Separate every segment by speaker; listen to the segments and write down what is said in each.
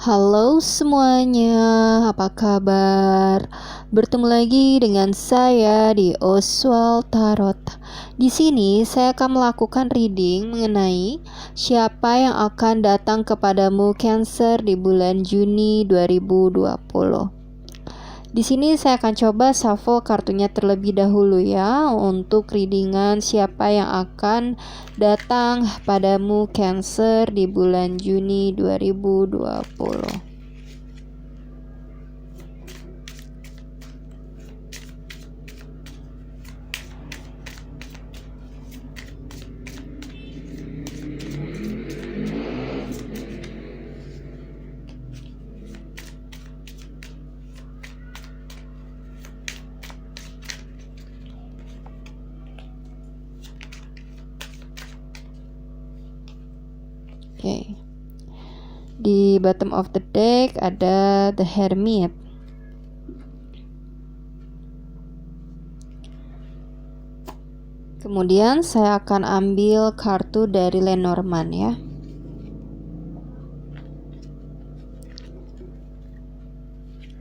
Speaker 1: Halo semuanya, apa kabar? Bertemu lagi dengan saya di Oswald Tarot. Di sini saya akan melakukan reading mengenai siapa yang akan datang kepadamu Cancer di bulan Juni 2020. Di sini saya akan coba shuffle kartunya terlebih dahulu ya untuk readingan siapa yang akan datang padamu Cancer di bulan Juni 2020. Oke. Di bottom of the deck ada The Hermit. Kemudian saya akan ambil kartu dari Lenormand ya.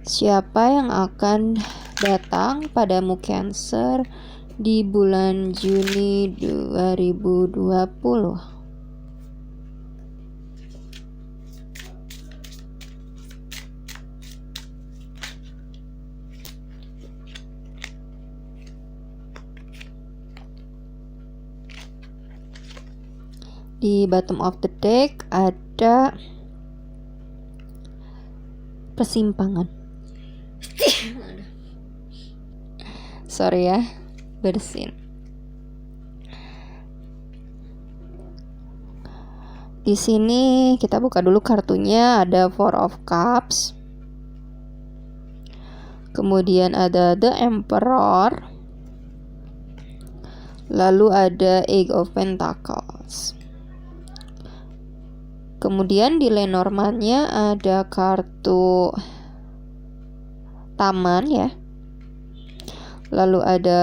Speaker 1: Siapa yang akan datang padamu Cancer di bulan Juni 2020? Di bottom of the deck ada persimpangan. Sorry ya, bersin. Di sini kita buka dulu kartunya, ada Four of Cups. Kemudian ada The Emperor. Lalu ada Eight of Pentacles. Kemudian di Lenormand-nya ada kartu Taman ya. Lalu ada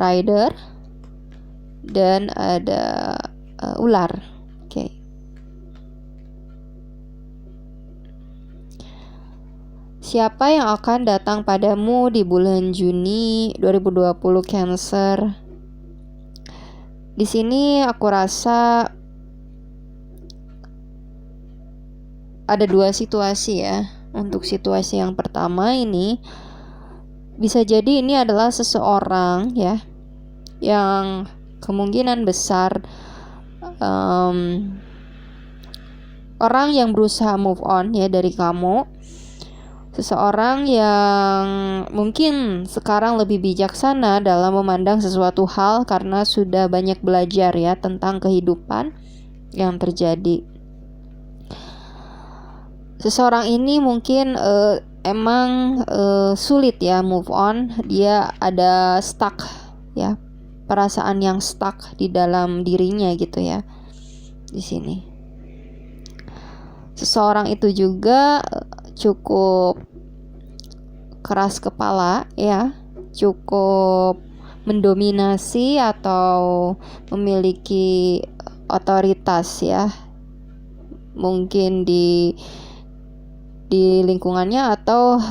Speaker 1: Rider dan ada ular. Oke. Siapa yang akan datang padamu di bulan Juni 2020 Cancer? Di sini aku rasa ada dua situasi ya. Untuk situasi yang pertama ini bisa jadi ini adalah seseorang ya yang kemungkinan besar orang yang berusaha move on ya dari kamu. Seseorang yang mungkin sekarang lebih bijaksana dalam memandang sesuatu hal karena sudah banyak belajar ya tentang kehidupan yang terjadi. Seseorang ini mungkin emang sulit ya move on. Dia ada stuck ya, perasaan yang stuck di dalam dirinya gitu ya. Di sini seseorang itu juga cukup keras kepala ya, cukup mendominasi atau memiliki otoritas ya, mungkin di lingkungannya atau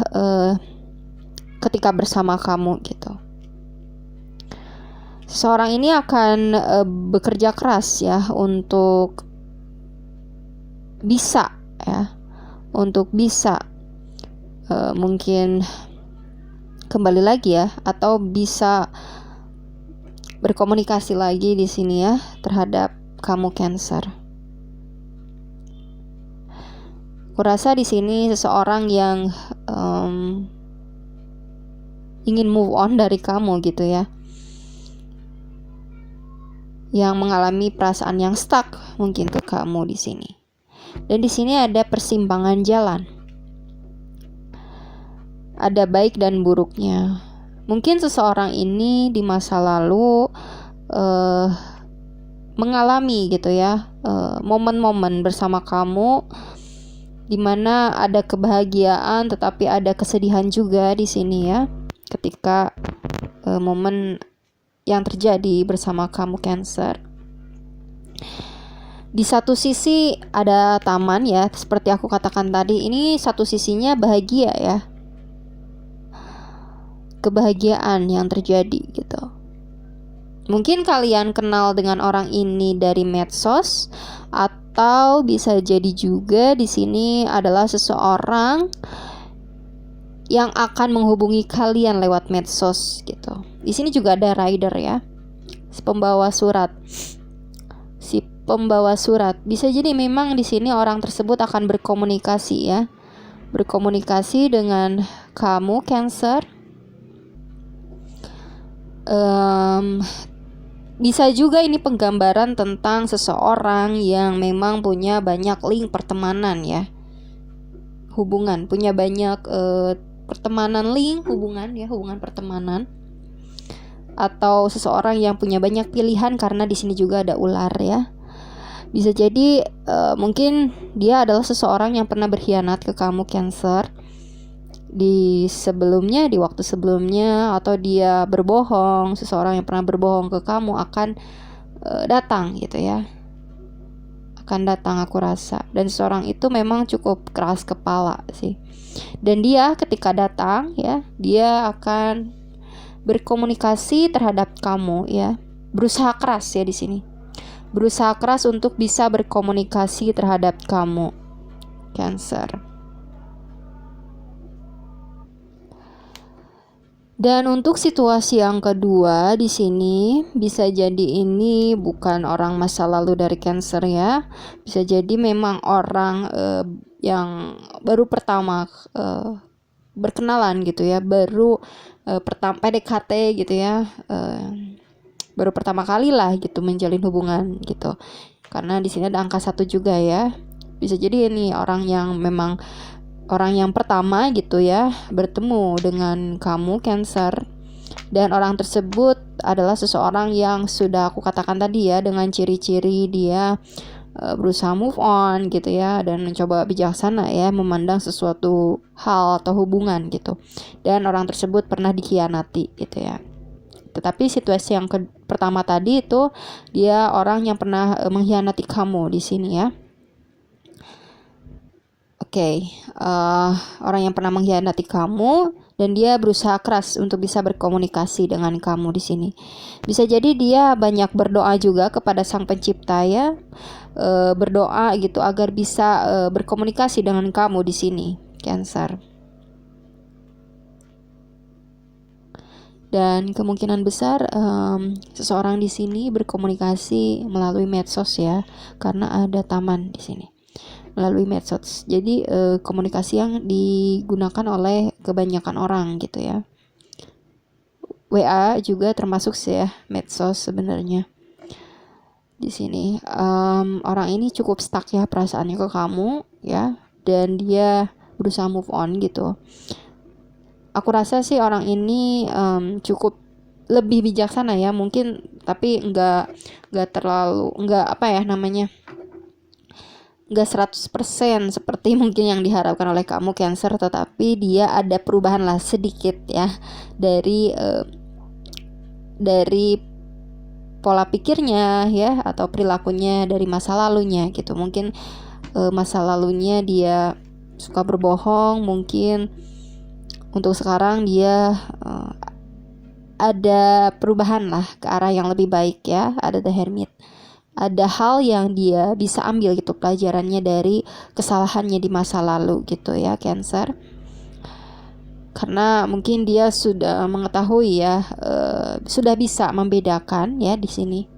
Speaker 1: ketika bersama kamu gitu. Seseorang ini akan bekerja keras ya untuk bisa ya, untuk bisa mungkin kembali lagi ya, atau bisa berkomunikasi lagi di sini ya terhadap kamu Cancer. Kurasa di sini seseorang yang ingin move on dari kamu gitu ya, yang mengalami perasaan yang stuck mungkin ke kamu di sini. Dan di sini ada persimpangan jalan, ada baik dan buruknya. Mungkin seseorang ini di masa lalu mengalami gitu ya momen-momen bersama kamu di mana ada kebahagiaan tetapi ada kesedihan juga di sini ya, ketika momen yang terjadi bersama kamu Cancer. Di satu sisi ada taman ya, seperti aku katakan tadi, ini satu sisinya bahagia ya, kebahagiaan yang terjadi gitu. Mungkin kalian kenal dengan orang ini dari medsos, atau bisa jadi juga di sini adalah seseorang yang akan menghubungi kalian lewat medsos gitu. Di sini juga ada rider ya, si pembawa surat. Bisa jadi memang di sini orang tersebut akan berkomunikasi ya, berkomunikasi dengan kamu Cancer. Bisa juga ini penggambaran tentang seseorang yang memang punya banyak link pertemanan ya, hubungan, punya banyak pertemanan, link hubungan ya, hubungan pertemanan, atau seseorang yang punya banyak pilihan karena di sini juga ada ular ya. Bisa jadi mungkin dia adalah seseorang yang pernah berkhianat ke kamu Cancer di sebelumnya, di waktu sebelumnya, atau dia berbohong. Seseorang yang pernah berbohong ke kamu akan datang gitu ya, akan datang aku rasa. Dan seseorang itu memang cukup keras kepala sih, dan dia ketika datang ya, dia akan berkomunikasi terhadap kamu ya, berusaha keras ya di sini, berusaha keras untuk bisa berkomunikasi terhadap kamu Cancer. Dan untuk situasi yang kedua di sini, bisa jadi ini bukan orang masa lalu dari Cancer ya, bisa jadi memang orang yang baru pertama berkenalan gitu ya, baru pertama PDKT gitu ya, baru pertama kali lah gitu menjalin hubungan gitu. Karena di sini ada angka 1 juga ya. Bisa jadi ini orang yang memang orang yang pertama gitu ya, bertemu dengan kamu Cancer. Dan orang tersebut adalah seseorang yang sudah aku katakan tadi ya, dengan ciri-ciri dia berusaha move on gitu ya, dan mencoba bijaksana ya memandang sesuatu hal atau hubungan gitu. Dan orang tersebut pernah dikhianati gitu ya. Tetapi situasi yang pertama tadi itu dia orang yang pernah mengkhianati kamu di sini ya. Oke, orang yang pernah mengkhianati kamu dan dia berusaha keras untuk bisa berkomunikasi dengan kamu di sini. Bisa jadi dia banyak berdoa juga kepada Sang Pencipta ya, berdoa gitu agar bisa berkomunikasi dengan kamu di sini, Cancer. Dan kemungkinan besar seseorang di sini berkomunikasi melalui medsos ya, karena ada taman di sini, melalui medsos. Jadi komunikasi yang digunakan oleh kebanyakan orang gitu ya. WA juga termasuk sih ya medsos sebenarnya. Di sini orang ini cukup stuck ya perasaannya ke kamu ya, dan dia berusaha move on gitu. Aku rasa sih orang ini cukup lebih bijaksana ya mungkin, tapi nggak terlalu, nggak apa ya namanya, nggak 100% seperti mungkin yang diharapkan oleh kamu Cancer, tetapi dia ada perubahan lah sedikit ya dari pola pikirnya ya, atau perilakunya dari masa lalunya gitu. Mungkin masa lalunya dia suka berbohong, mungkin untuk sekarang dia ada perubahan lah ke arah yang lebih baik ya. Ada The Hermit, ada hal yang dia bisa ambil gitu pelajarannya dari kesalahannya di masa lalu gitu ya Cancer. Karena mungkin dia sudah mengetahui ya, sudah bisa membedakan ya di sini,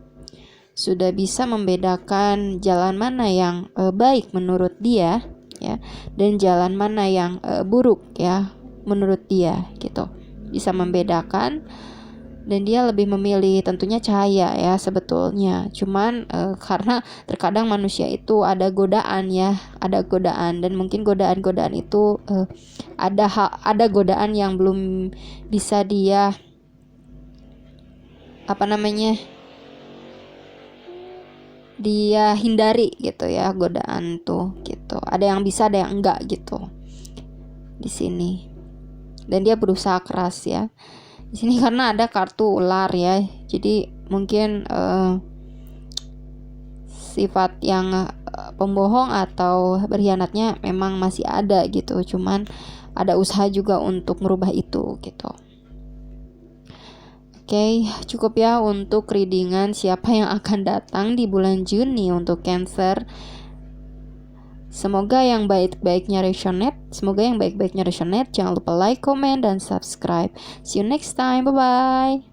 Speaker 1: sudah bisa membedakan jalan mana yang baik menurut dia ya, dan jalan mana yang buruk ya menurut dia gitu, bisa membedakan. Dan dia lebih memilih tentunya cahaya ya sebetulnya. Cuman karena terkadang manusia itu ada godaan ya, ada godaan, dan mungkin godaan-godaan itu ada godaan yang belum bisa dia dia hindari gitu ya, godaan tuh gitu. Ada yang bisa, ada yang enggak gitu di sini. Dan dia berusaha keras ya di sini karena ada kartu ular ya. Jadi mungkin sifat yang pembohong atau berkhianatnya memang masih ada gitu, cuman ada usaha juga untuk merubah itu gitu. Oke, cukup ya untuk readingan siapa yang akan datang di bulan Juni untuk Cancer. Semoga yang baik-baiknya resonate. Jangan lupa like, comment, dan subscribe. See you next time. Bye-bye.